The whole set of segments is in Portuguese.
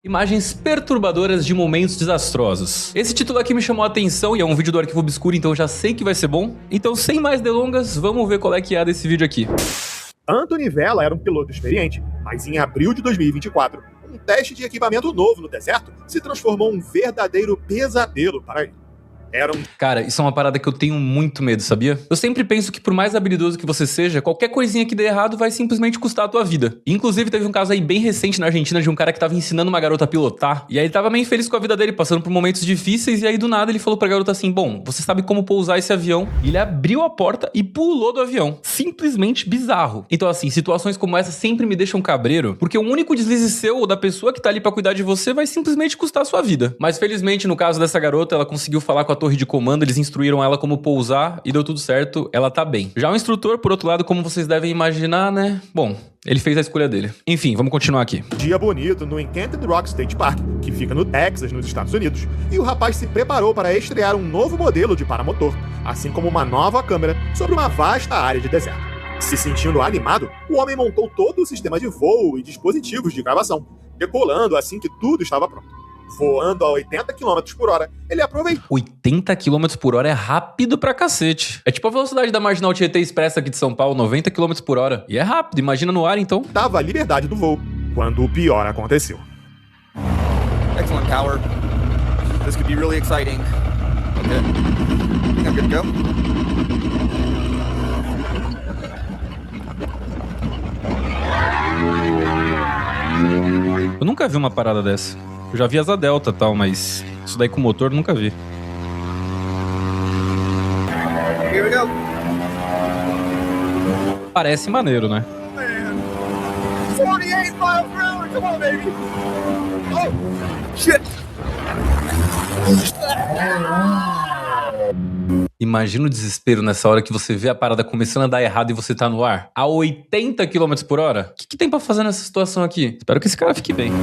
Imagens perturbadoras de momentos desastrosos. Esse título aqui me chamou a atenção e é um vídeo do Arquivo Obscuro, então eu já sei que vai ser bom. Então, sem mais delongas, vamos ver qual é que é desse vídeo aqui. Anthony Vella era um piloto experiente, mas em abril de 2024, um teste de equipamento novo no deserto se transformou em um verdadeiro pesadelo para ele. Cara, isso é uma parada que eu tenho muito medo, sabia? Eu sempre penso que por mais habilidoso que você seja, qualquer coisinha que dê errado vai simplesmente custar a tua vida. Inclusive, teve um caso aí bem recente na Argentina de um cara que tava ensinando uma garota a pilotar, e aí ele tava meio infeliz com a vida dele, passando por momentos difíceis, e aí do nada ele falou pra garota assim, bom, você sabe como pousar esse avião? E ele abriu a porta e pulou do avião. Simplesmente bizarro. Então assim, situações como essa sempre me deixam cabreiro, porque o único deslize seu ou da pessoa que tá ali pra cuidar de você vai simplesmente custar a sua vida. Mas felizmente, no caso dessa garota, ela conseguiu falar com a torre de comando, eles instruíram ela como pousar e deu tudo certo, ela tá bem. Já o instrutor, por outro lado, como vocês devem imaginar, né? Bom, ele fez a escolha dele. Enfim, vamos continuar aqui. Dia bonito no Enchanted Rock State Park, que fica no Texas, nos Estados Unidos, e o rapaz se preparou para estrear um novo modelo de paramotor, assim como uma nova câmera sobre uma vasta área de deserto. Se sentindo animado, o homem montou todo o sistema de voo e dispositivos de gravação, decolando assim que tudo estava pronto. Voando a 80 km por hora, ele aproveitou. 80 km por hora é rápido pra cacete. É tipo a velocidade da Marginal Tietê Expressa aqui de São Paulo, 90 km por hora. E é rápido, imagina no ar então. Tava a liberdade do voo, quando o pior aconteceu. Excellent power. This could be really exciting. Okay. Think I'm good to go? Eu nunca vi uma parada dessa. Eu já vi asa delta e tal, mas isso daí com motor nunca vi. Here we go. Parece maneiro, né? 48 miles per hour. Come on, baby. Oh, shit. Imagina o desespero nessa hora que você vê a parada começando a dar errado e você tá no ar. A 80 km por hora? O que tem pra fazer nessa situação aqui? Espero que esse cara fique bem.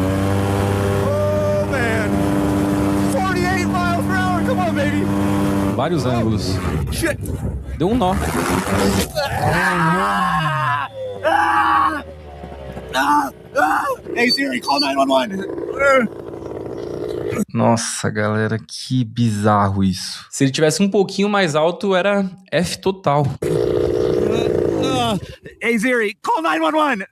Vários ângulos. Shit. Deu um nó. Hey Siri, call 911. Nossa, galera, que bizarro isso. Se ele tivesse um pouquinho mais alto, era F total. Hey Siri, call 911.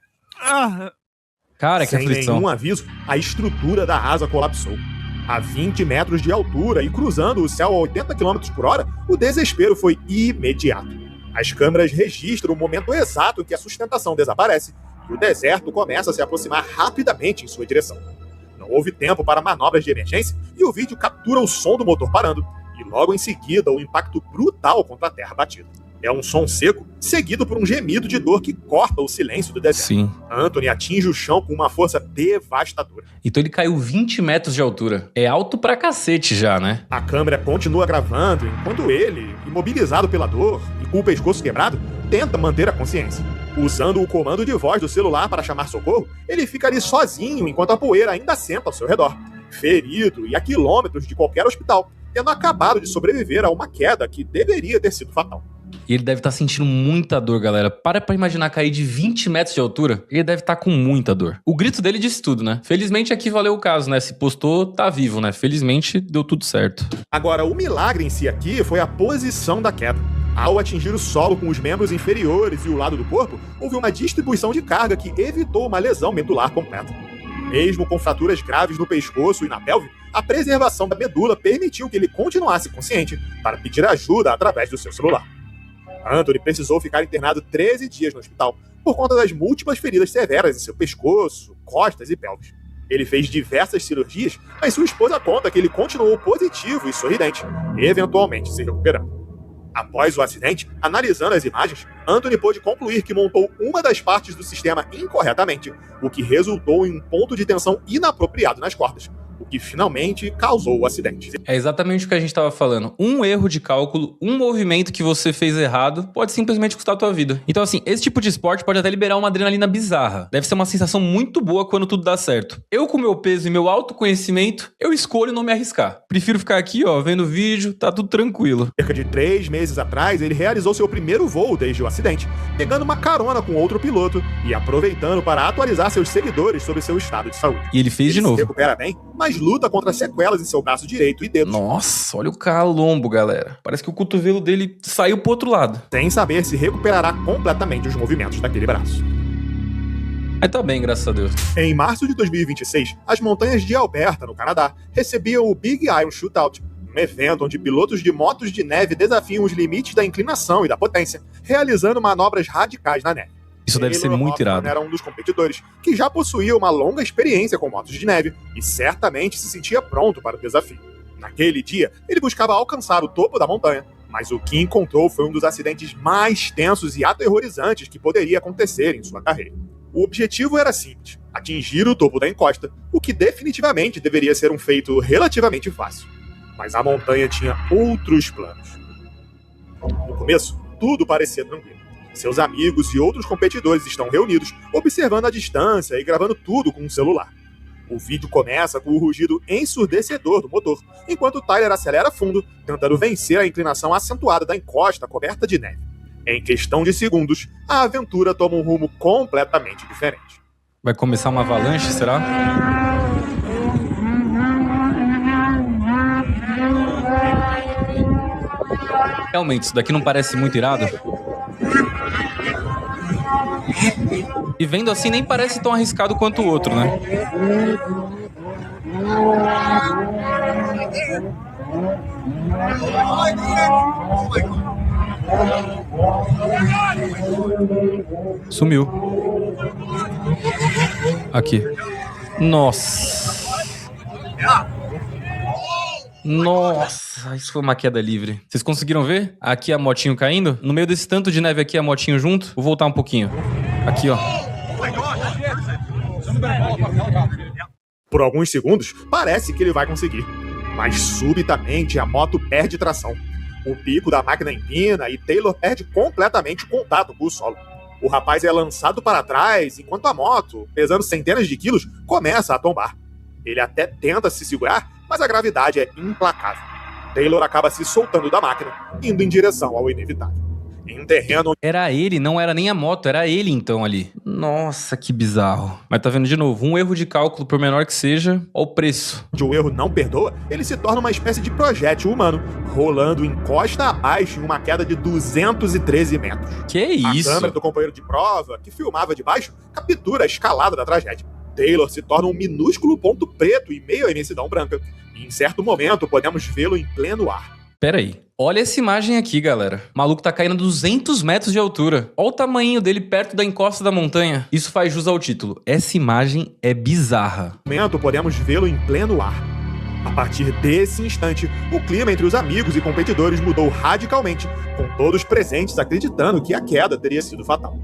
Cara, que Sem aflição. nenhum aviso, a estrutura da asa colapsou. A 20 metros de altura e cruzando o céu a 80 km por hora, o desespero foi imediato. As câmeras registram o momento exato em que a sustentação desaparece e o deserto começa a se aproximar rapidamente em sua direção. Não houve tempo para manobras de emergência e o vídeo captura o som do motor parando e logo em seguida o impacto brutal contra a terra batida. É um som seco, seguido por um gemido de dor que corta o silêncio do deserto. Sim. Anthony atinge o chão com uma força devastadora. Então ele caiu 20 metros de altura. É alto pra cacete já, né? A câmera continua gravando enquanto ele, imobilizado pela dor e com o pescoço quebrado, tenta manter a consciência. Usando o comando de voz do celular para chamar socorro, ele fica ali sozinho enquanto a poeira ainda assenta ao seu redor, ferido e a quilômetros de qualquer hospital, tendo acabado de sobreviver a uma queda que deveria ter sido fatal. E ele deve estar sentindo muita dor, galera. Para pra imaginar cair de 20 metros de altura. Ele deve estar com muita dor. O grito dele disse tudo, né? Felizmente aqui valeu o caso, né? Se postou, tá vivo, né? Felizmente deu tudo certo. Agora, o milagre em si aqui foi a posição da queda. Ao atingir o solo com os membros inferiores e o lado do corpo, houve uma distribuição de carga que evitou uma lesão medular completa. Mesmo com fraturas graves no pescoço e na pelve, a preservação da medula permitiu que ele continuasse consciente para pedir ajuda através do seu celular. Anthony precisou ficar internado 13 dias no hospital por conta das múltiplas feridas severas em seu pescoço, costas e pelvis. Ele fez diversas cirurgias, mas sua esposa conta que ele continuou positivo e sorridente, eventualmente se recuperando. Após o acidente, analisando as imagens, Anthony pôde concluir que montou uma das partes do sistema incorretamente, o que resultou em um ponto de tensão inapropriado nas cordas, o que finalmente causou o acidente. É exatamente o que a gente tava falando. Um erro de cálculo, um movimento que você fez errado, pode simplesmente custar a tua vida. Então assim, esse tipo de esporte pode até liberar uma adrenalina bizarra. Deve ser uma sensação muito boa quando tudo dá certo. Eu, com meu peso e meu autoconhecimento, eu escolho não me arriscar. Prefiro ficar aqui, ó, vendo vídeo, tá tudo tranquilo. Cerca de 3 meses atrás, ele realizou seu primeiro voo desde o acidente, pegando uma carona com outro piloto e aproveitando para atualizar seus seguidores sobre seu estado de saúde. E ele fez de Ele novo. se recupera bem, mas luta contra sequelas em seu braço direito e dedos, Nossa, olha o calombo, galera. Parece que o cotovelo dele saiu pro outro lado. sem saber se recuperará completamente os movimentos daquele braço. Mas tá bem, graças a Deus. Em março de 2026, as montanhas de Alberta, no Canadá, recebiam o Big Iron Shootout, um evento onde pilotos de motos de neve desafiam os limites da inclinação e da potência, realizando manobras radicais na neve. Isso deve ser Taylor muito Hoffman irado. era um dos competidores que já possuía uma longa experiência com motos de neve e certamente se sentia pronto para o desafio. Naquele dia, ele buscava alcançar o topo da montanha, mas o que encontrou foi um dos acidentes mais tensos e aterrorizantes que poderia acontecer em sua carreira. O objetivo era simples: atingir o topo da encosta, o que definitivamente deveria ser um feito relativamente fácil. Mas a montanha tinha outros planos. No começo, tudo parecia tranquilo. Seus amigos e outros competidores estão reunidos, observando a distância e gravando tudo com um celular. O vídeo começa com o rugido ensurdecedor do motor, enquanto Tyler acelera fundo, tentando vencer a inclinação acentuada da encosta coberta de neve. Em questão de segundos, a aventura toma um rumo completamente diferente. Vai começar uma avalanche, será? Realmente, isso daqui não parece muito irado? E vendo assim, nem parece tão arriscado quanto o outro, né? Sumiu. Aqui. Nossa. Nossa, isso foi uma queda livre. Vocês conseguiram ver? Aqui a motinho caindo. No meio desse tanto de neve aqui, a motinho junto. Vou voltar um pouquinho. Aqui, ó. Por alguns segundos, parece que ele vai conseguir. Mas subitamente a moto perde tração. O pico da máquina empina e Taylor perde completamente o contato com o solo. O rapaz é lançado para trás, enquanto a moto, pesando centenas de quilos, começa a tombar. Ele até tenta se segurar, mas a gravidade é implacável. Taylor acaba se soltando da máquina, indo em direção ao inevitável. Em um terreno Era ele, não era nem a moto, era ele então ali. Nossa, que bizarro. Mas tá vendo de novo, um erro de cálculo, por menor que seja, ó o preço. onde o erro não perdoa, ele se torna uma espécie de projétil humano, rolando encosta abaixo em uma queda de 213 metros. Que isso? A câmera do companheiro de prova, que filmava de baixo, captura a escalada da tragédia. Taylor se torna um minúsculo ponto preto em meio à imensidão branca, e em certo momento podemos vê-lo em pleno ar. Pera aí. Olha essa imagem aqui, galera. O maluco tá caindo a 200 metros de altura. Olha o tamanho dele perto da encosta da montanha. Isso faz jus ao título. Essa imagem é bizarra. No momento podemos vê-lo em pleno ar. A partir desse instante, o clima entre os amigos e competidores mudou radicalmente, com todos presentes acreditando que a queda teria sido fatal.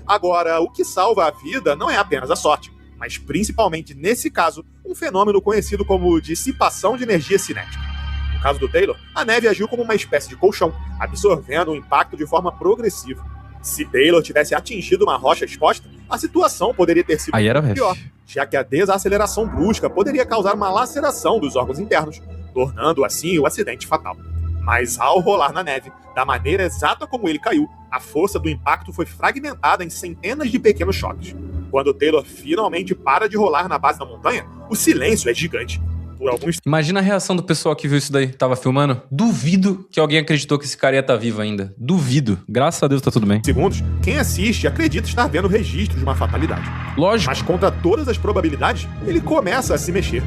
Agora, o que salva a vida não é apenas a sorte, mas principalmente, nesse caso, um fenômeno conhecido como dissipação de energia cinética. No caso do Taylor, a neve agiu como uma espécie de colchão, absorvendo o impacto de forma progressiva. Se Taylor tivesse atingido uma rocha exposta, a situação poderia ter sido Aí era pior, já que a desaceleração brusca poderia causar uma laceração dos órgãos internos, tornando assim o acidente fatal. Mas ao rolar na neve, da maneira exata como ele caiu, a força do impacto foi fragmentada em centenas de pequenos choques. Quando Taylor finalmente para de rolar na base da montanha, o silêncio é gigante. Por alguns Imagina a reação do pessoal que viu isso daí. Tava filmando. Duvido que alguém acreditou que esse cara ia estar vivo ainda. Duvido. Graças a Deus tá tudo bem. segundos, quem assiste acredita estar vendo registro de uma fatalidade. Lógico. Mas contra todas as probabilidades, ele começa a se mexer.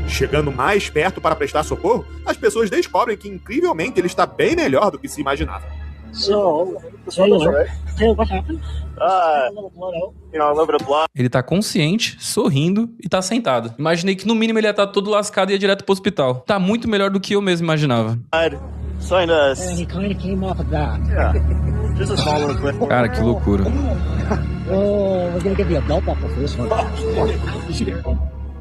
Chegando mais perto para prestar socorro, as pessoas descobrem que, incrivelmente, ele está bem melhor do que se imaginava. Taylor, what happened? A little blood out. A little bit of blood. Ele tá consciente, sorrindo e tá sentado. Imaginei que no mínimo ele ia estar todo lascado e ia direto pro hospital. Tá muito melhor do que eu mesmo imaginava. Starting And to, he kind of came off of that. yeah, just a small little clip. Cara, que loucura. Oh, we're gonna give you a belt buckle for this one.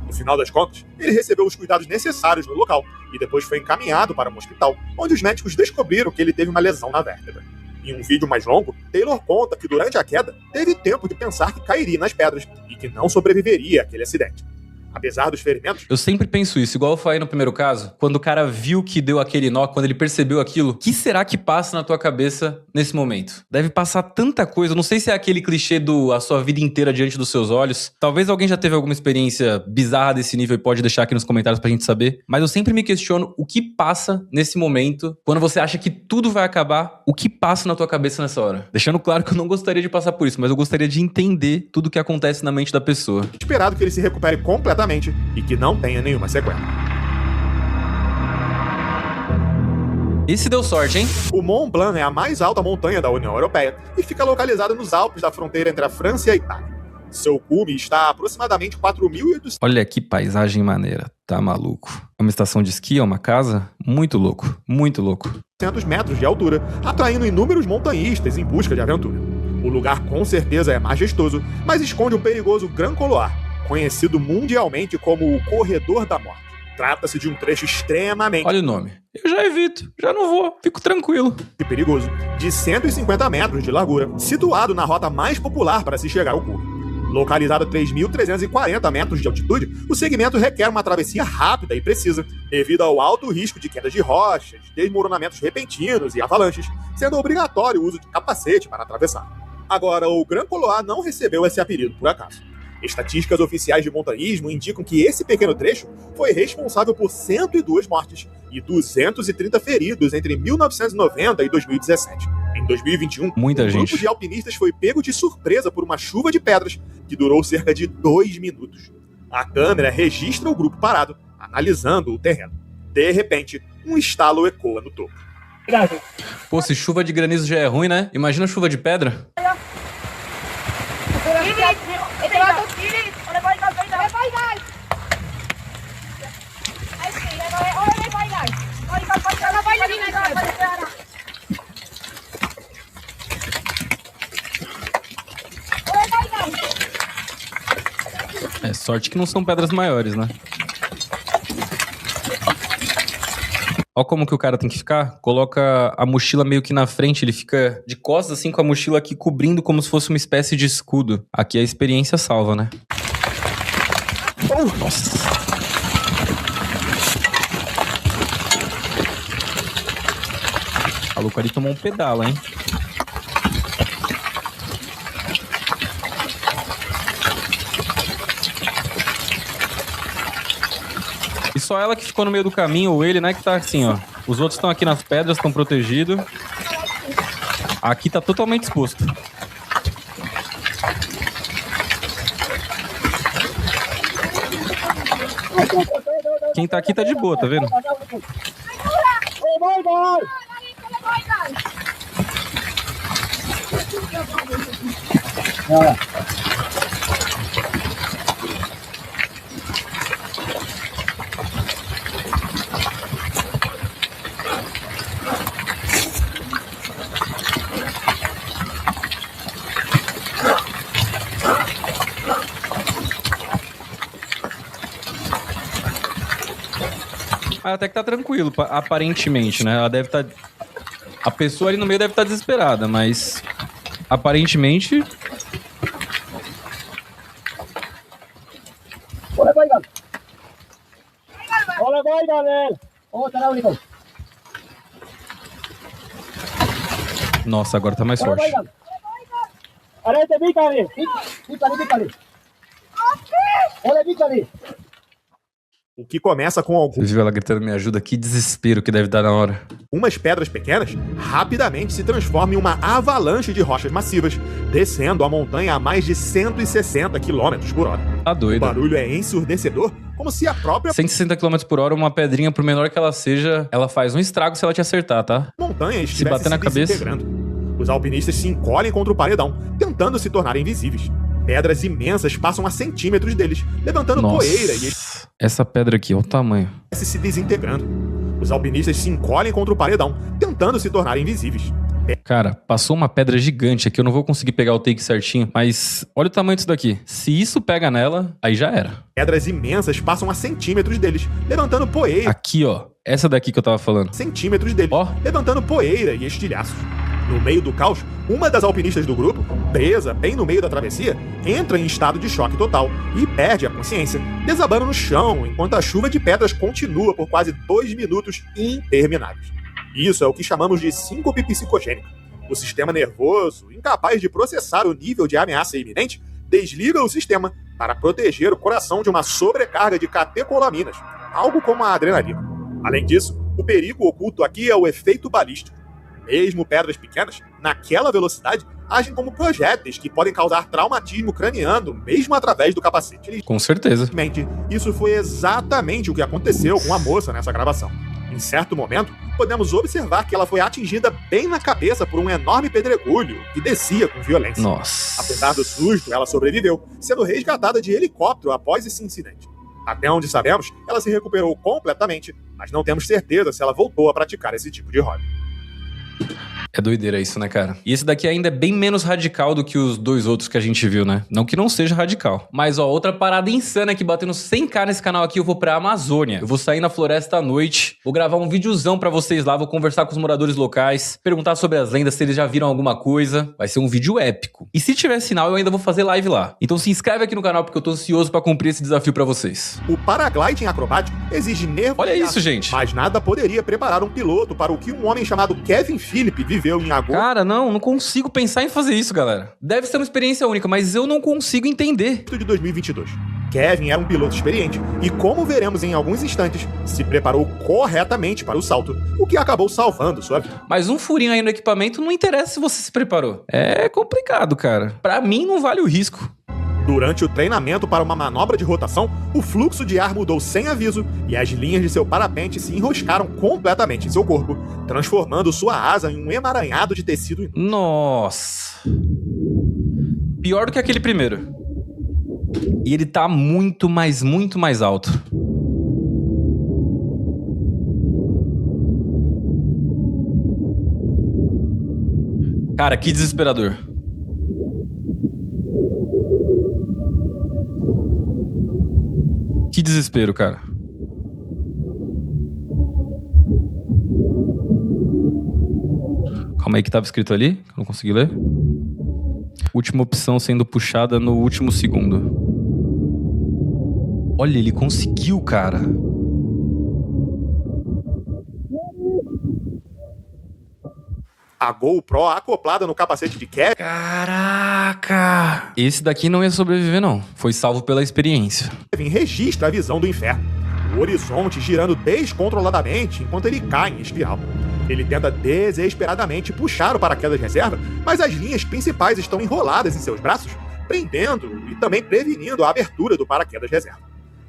No final das contas, ele recebeu os cuidados necessários no local e depois foi encaminhado para um hospital, onde os médicos descobriram que ele teve uma lesão na vértebra. Em um vídeo mais longo, Taylor conta que durante a queda, teve tempo de pensar que cairia nas pedras e que não sobreviveria àquele acidente. Apesar dos ferimentos... Eu sempre penso isso, igual eu falei no primeiro caso, quando o cara viu que deu aquele nó, quando ele percebeu aquilo, o que será que passa na tua cabeça nesse momento? Deve passar tanta coisa, eu não sei se é aquele clichê do a sua vida inteira diante dos seus olhos. Talvez alguém já teve alguma experiência bizarra desse nível e pode deixar aqui nos comentários pra gente saber. Mas eu sempre me questiono o que passa nesse momento, quando você acha que tudo vai acabar, o que passa na tua cabeça nessa hora? Deixando claro que eu não gostaria de passar por isso, mas eu gostaria de entender tudo o que acontece na mente da pessoa. Esperado que ele se recupere completamente e que não tenha nenhuma sequela. Esse deu sorte, hein? O Mont Blanc é a mais alta montanha da União Europeia e fica localizada nos Alpes da fronteira entre a França e a Itália. Seu cume está a aproximadamente 4.800 Olha que paisagem maneira, tá maluco. É uma estação de esqui, é uma casa? Muito louco, muito louco. metros de altura, atraindo inúmeros montanhistas em busca de aventura. O lugar com certeza é majestoso, mas esconde um perigoso Grand Couloir, conhecido mundialmente como o Corredor da Morte. Trata-se de um trecho extremamente... Olha o nome. Eu já evito, já não vou, fico tranquilo. perigoso, de 150 metros de largura, situado na rota mais popular para se chegar ao cume. Localizado a 3.340 metros de altitude, o segmento requer uma travessia rápida e precisa, devido ao alto risco de quedas de rochas, desmoronamentos repentinos e avalanches, sendo obrigatório o uso de capacete para atravessar. Agora, o Grand Couloir não recebeu esse apelido por acaso. Estatísticas oficiais de montanhismo indicam que esse pequeno trecho foi responsável por 102 mortes e 230 feridos entre 1990 e 2017. Em 2021, Muita um gente. grupo de alpinistas foi pego de surpresa por uma chuva de pedras que durou cerca de 2 minutos. A câmera registra o grupo parado, analisando o terreno. De repente, um estalo ecoa no topo. Pô, se chuva de granizo já é ruim, né? Imagina chuva de pedra. É sorte que não são pedras maiores, né? Ó como que o cara tem que ficar. Coloca a mochila meio que na frente, ele fica de costas assim com a mochila aqui cobrindo como se fosse uma espécie de escudo. Aqui a experiência salva, né? Oh, nossa. O maluco ali tomou um pedala, hein? E só ela que ficou no meio do caminho, ou ele, né, que tá assim, ó. Os outros estão aqui nas pedras, estão protegidos. Aqui tá totalmente exposto. Quem tá aqui tá de boa, tá vendo? Até que tá tranquilo, aparentemente, né? Ela deve estar... A pessoa ali no meio deve estar desesperada, mas... Aparentemente... Nossa, agora tá mais forte. O que começa com Você viu ela gritando me ajuda? Que desespero que deve dar na hora. algumas pedras pequenas, rapidamente se transforma em uma avalanche de rochas massivas, descendo a montanha a mais de 160 km por hora. Tá O doido. barulho é ensurdecedor, como se a própria 160 km por hora, uma pedrinha, por menor que ela seja, ela faz um estrago se ela te acertar, tá? montanha Se estivesse bater na cabeça. desintegrando. Os alpinistas se encolhem contra o paredão, tentando se tornar invisíveis. Pedras imensas passam a centímetros deles, levantando poeira e Essa pedra aqui, olha o tamanho. se desintegrando. Os alpinistas se encolhem contra o paredão, tentando se tornar invisíveis. Cara, passou uma pedra gigante aqui, eu não vou conseguir pegar o take certinho, mas olha o tamanho disso daqui. Se isso pega nela, aí já era. Pedras imensas passam a centímetros deles, levantando poeira. Aqui, ó, essa daqui que eu tava falando. Centímetros deles, Ó. levantando poeira e estilhaços. No meio do caos, uma das alpinistas do grupo, presa bem no meio da travessia, entra em estado de choque total e perde a consciência, desabando no chão enquanto a chuva de pedras continua por quase 2 minutos intermináveis. Isso é o que chamamos de síncope psicogênica. O sistema nervoso, incapaz de processar o nível de ameaça iminente, desliga o sistema para proteger o coração de uma sobrecarga de catecolaminas, algo como a adrenalina. Além disso, o perigo oculto aqui é o efeito balístico. Mesmo pedras pequenas, naquela velocidade, agem como projéteis que podem causar traumatismo craniano, mesmo através do capacete. Com certeza. Isso foi exatamente o que aconteceu com a moça nessa gravação. Em certo momento, podemos observar que ela foi atingida bem na cabeça por um enorme pedregulho que descia com violência. Nossa. Apesar do susto, ela sobreviveu, sendo resgatada de helicóptero após esse incidente. Até onde sabemos, ela se recuperou completamente, mas não temos certeza se ela voltou a praticar esse tipo de hobby. É doideira isso, né, cara? E esse daqui ainda é bem menos radical do que os dois outros que a gente viu, né? Não que não seja radical. Mas, ó, outra parada insana que batendo 100k nesse canal aqui, eu vou pra Amazônia. Eu vou sair na floresta à noite, vou gravar um videozão pra vocês lá, vou conversar com os moradores locais, perguntar sobre as lendas, se eles já viram alguma coisa. Vai ser um vídeo épico. E se tiver sinal, eu ainda vou fazer live lá. Então se inscreve aqui no canal, porque eu tô ansioso pra cumprir esse desafio pra vocês. O paragliding acrobático exige nervo. Olha isso, gente. Mas nada poderia preparar um piloto para o que um homem chamado Kevin Phillip viveu em agosto. Cara, não consigo pensar em fazer isso, galera. Deve ser uma experiência única, mas eu não consigo entender. De 2022. Kevin era um piloto experiente e, como veremos em alguns instantes, se preparou corretamente para o salto, o que acabou salvando sua vida. Mas um furinho aí no equipamento não interessa se você se preparou. É complicado, cara. Pra mim não vale o risco. Durante o treinamento para uma manobra de rotação, o fluxo de ar mudou sem aviso e as linhas de seu parapente se enroscaram completamente em seu corpo, transformando sua asa em um emaranhado de tecido inútil. Nossa. Pior do que aquele primeiro. E ele tá muito mais alto. Cara, que desesperador. Que desespero, cara. Calma aí que tava escrito ali, que eu não consegui ler. Última opção sendo puxada no último segundo. Olha, ele conseguiu, cara. A GoPro acoplada no capacete de Kevin. Caraca! Esse daqui não ia sobreviver, não. Foi salvo pela experiência. Kevin registra a visão do inferno. O horizonte girando descontroladamente enquanto ele cai em espiral. Ele tenta desesperadamente puxar o paraquedas reserva, mas as linhas principais estão enroladas em seus braços, prendendo e também prevenindo a abertura do paraquedas reserva.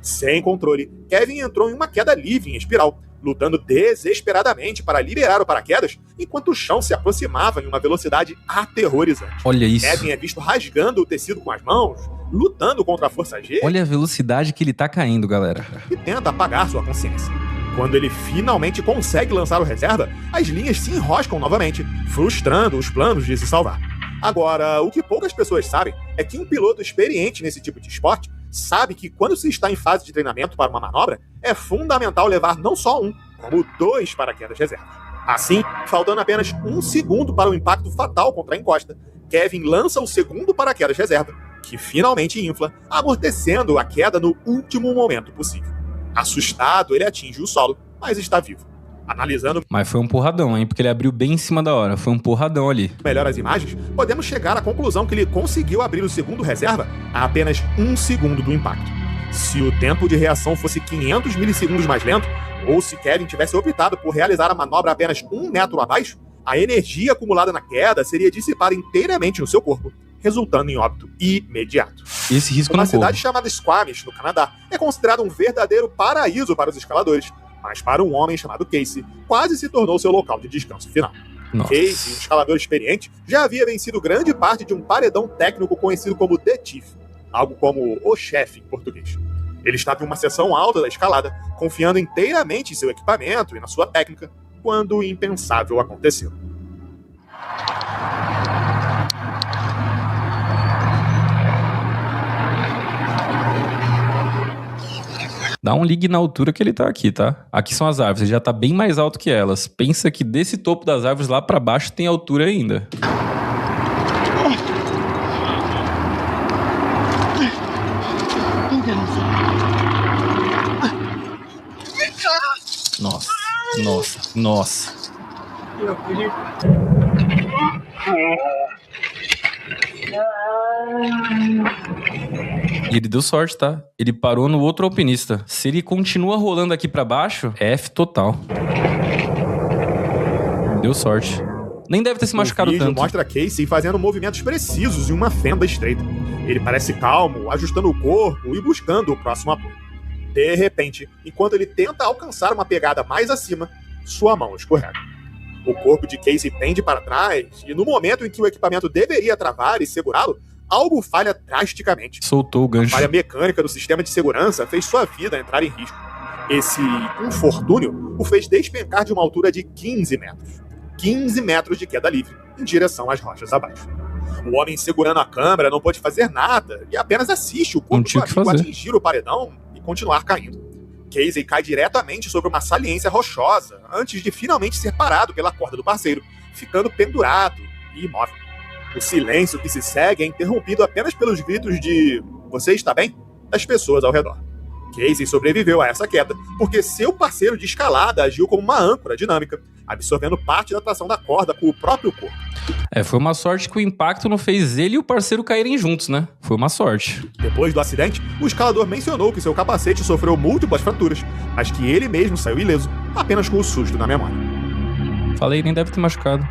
Sem controle, Kevin entrou em uma queda livre em espiral, lutando desesperadamente para liberar o paraquedas, enquanto o chão se aproximava em uma velocidade aterrorizante. Olha isso. Kevin é visto rasgando o tecido com as mãos, lutando contra a força G. Olha a velocidade que ele tá caindo, galera. E tenta apagar sua consciência. Quando ele finalmente consegue lançar o reserva, as linhas se enroscam novamente, frustrando os planos de se salvar. Agora, o que poucas pessoas sabem é que um piloto experiente nesse tipo de esporte sabe que quando se está em fase de treinamento para uma manobra, é fundamental levar não só um, como 2 paraquedas reservas. Assim, faltando apenas 1 segundo para o impacto fatal contra a encosta, Kevin lança o segundo paraquedas reserva, que finalmente infla, amortecendo a queda no último momento possível. Assustado, ele atinge o solo, mas está vivo. Analisando Mas foi um porradão, hein? Porque ele abriu bem em cima da hora. Foi um porradão ali. melhor as imagens, podemos chegar à conclusão que ele conseguiu abrir o segundo reserva a apenas 1 segundo do impacto. Se o tempo de reação fosse 500 milissegundos mais lento, ou se Kevin tivesse optado por realizar a manobra apenas 1 metro abaixo, a energia acumulada na queda seria dissipada inteiramente no seu corpo, resultando em óbito imediato. Esse risco Uma não corre. cidade chamada Squamish, no Canadá, é considerada um verdadeiro paraíso para os escaladores, mas para um homem chamado Casey, quase se tornou seu local de descanso final. Nossa. Casey, um escalador experiente, já havia vencido grande parte de um paredão técnico conhecido como The Chief, algo como o chefe em português. Ele estava em uma seção alta da escalada, confiando inteiramente em seu equipamento e na sua técnica, quando o impensável aconteceu. Dá um ligue na altura que ele tá aqui, tá? Aqui são as árvores, ele já tá bem mais alto que elas. Pensa que desse topo das árvores lá pra baixo tem altura ainda. Nossa, nossa, nossa. E ele deu sorte, tá? Ele parou no outro alpinista. Se ele continua rolando aqui pra baixo, é F total. Deu sorte. Nem deve ter se machucado O vídeo tanto. mostra Casey fazendo movimentos precisos em uma fenda estreita. Ele parece calmo, ajustando o corpo e buscando o próximo apoio. De repente, enquanto ele tenta alcançar uma pegada mais acima, sua mão escorrega. O corpo de Casey pende para trás e no momento em que o equipamento deveria travar e segurá-lo, algo falha drasticamente. Soltou o A gancho. falha mecânica do sistema de segurança fez sua vida entrar em risco. Esse infortúnio o fez despencar de uma altura de 15 metros. 15 metros de queda livre, em direção às rochas abaixo. O homem segurando a câmera não pôde fazer nada e apenas assiste o Não corpo tinha do o que amigo fazer. atingir o paredão e continuar caindo. Casey cai diretamente sobre uma saliência rochosa antes de finalmente ser parado pela corda do parceiro, ficando pendurado e imóvel. O silêncio que se segue é interrompido apenas pelos gritos de "Você está bem?" das pessoas ao redor. Casey sobreviveu a essa queda porque seu parceiro de escalada agiu como uma âncora dinâmica, absorvendo parte da tração da corda com o próprio corpo. Foi uma sorte que o impacto não fez ele e o parceiro caírem juntos, né? Foi uma sorte. Depois do acidente, o escalador mencionou que seu capacete sofreu múltiplas fraturas, mas que ele mesmo saiu ileso, apenas com o susto na memória. Falei, nem deve ter machucado.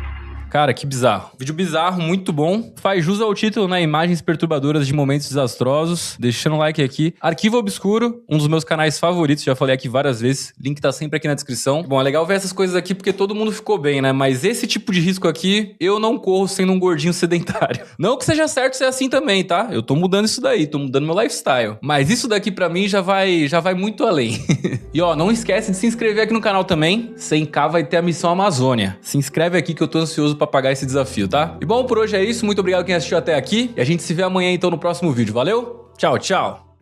Cara, que bizarro. Vídeo bizarro, muito bom. Faz jus ao título, né? Imagens perturbadoras de momentos desastrosos. Deixando o like aqui. Arquivo Obscuro, um dos meus canais favoritos. Já falei aqui várias vezes. Link tá sempre aqui na descrição. Bom, é legal ver essas coisas aqui porque todo mundo ficou bem, né? Mas esse tipo de risco aqui, eu não corro sendo um gordinho sedentário. Não que seja certo ser assim também, tá? Eu tô mudando isso daí. Tô mudando meu lifestyle. Mas isso daqui pra mim já vai muito além. E ó, não esquece de se inscrever aqui no canal também. 100k vai ter a missão Amazônia. Se inscreve aqui que eu tô ansioso pra pagar esse desafio, tá? E bom, por hoje é isso. Muito obrigado quem assistiu até aqui. E a gente se vê amanhã então no próximo vídeo. Valeu? Tchau, tchau!